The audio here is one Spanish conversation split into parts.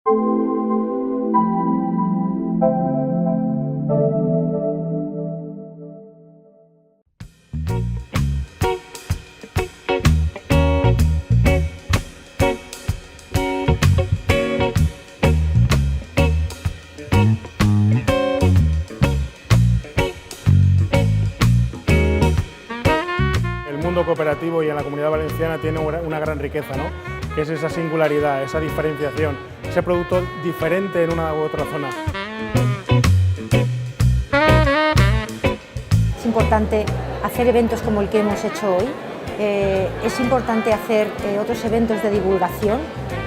El mundo cooperativo y en la Comunidad Valenciana tiene una gran riqueza, ¿no? Que es esa singularidad, esa diferenciación, ese producto diferente en una u otra zona. Es importante hacer eventos como el que hemos hecho hoy, es importante hacer otros eventos de divulgación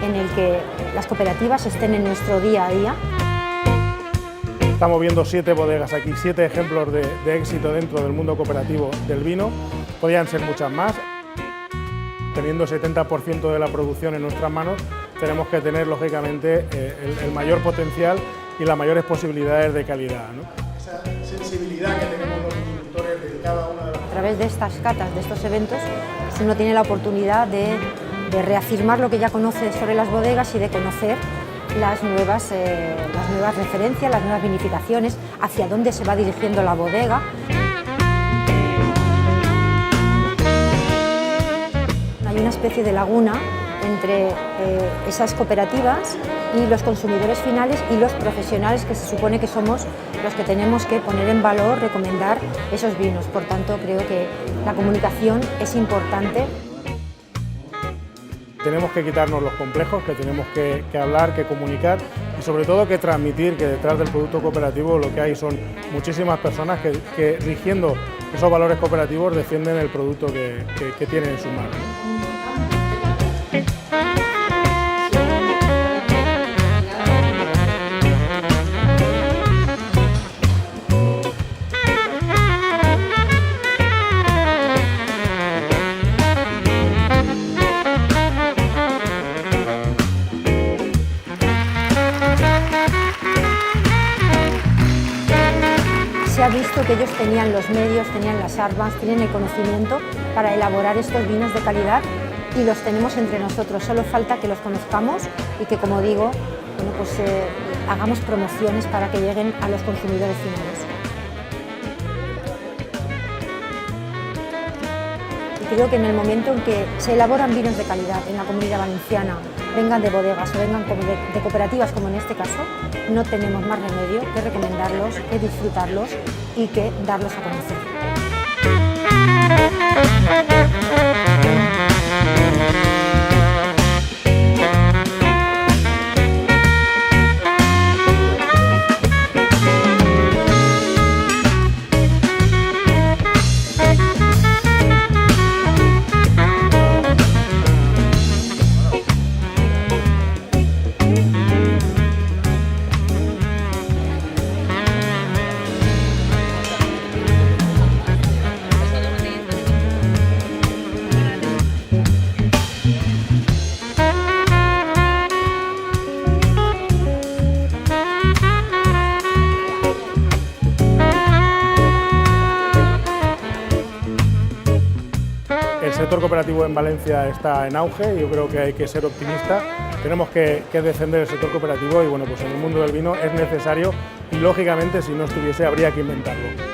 en el que las cooperativas estén en nuestro día a día. Estamos viendo 7 bodegas aquí, 7 ejemplos de éxito dentro del mundo cooperativo del vino. Podrían ser muchas más. Teniendo 70% de la producción en nuestras manos, tenemos que tener, lógicamente, el mayor potencial y las mayores posibilidades de calidad, ¿no? Esa sensibilidad que tenemos los productores de cada una de las... A través de estas catas, de estos eventos, uno tiene la oportunidad de reafirmar lo que ya conoce sobre las bodegas y de conocer las nuevas referencias, las nuevas vinificaciones, hacia dónde se va dirigiendo la bodega. Hay una especie de laguna entre esas cooperativas y los consumidores finales y los profesionales que se supone que somos los que tenemos que poner en valor, recomendar esos vinos. Por tanto, creo que la comunicación es importante. Tenemos que quitarnos los complejos, que tenemos que hablar, que comunicar y sobre todo que transmitir que detrás del producto cooperativo lo que hay son muchísimas personas que rigiendo esos valores cooperativos defienden el producto que tienen en sus manos. Se ha visto que ellos tenían los medios, tenían las armas, tienen el conocimiento para elaborar estos vinos de calidad y los tenemos entre nosotros. Solo falta que los conozcamos y que, como digo, bueno, pues, hagamos promociones para que lleguen a los consumidores finales. Y creo que en el momento en que se elaboran vinos de calidad en la Comunidad Valenciana, vengan de bodegas o vengan de cooperativas como en este caso, no tenemos más remedio que recomendarlos, que disfrutarlos y que darlos a conocer. El sector cooperativo en Valencia está en auge y yo creo que hay que ser optimistas. Tenemos que defender el sector cooperativo y bueno, pues en el mundo del vino es necesario y lógicamente si no estuviese habría que inventarlo.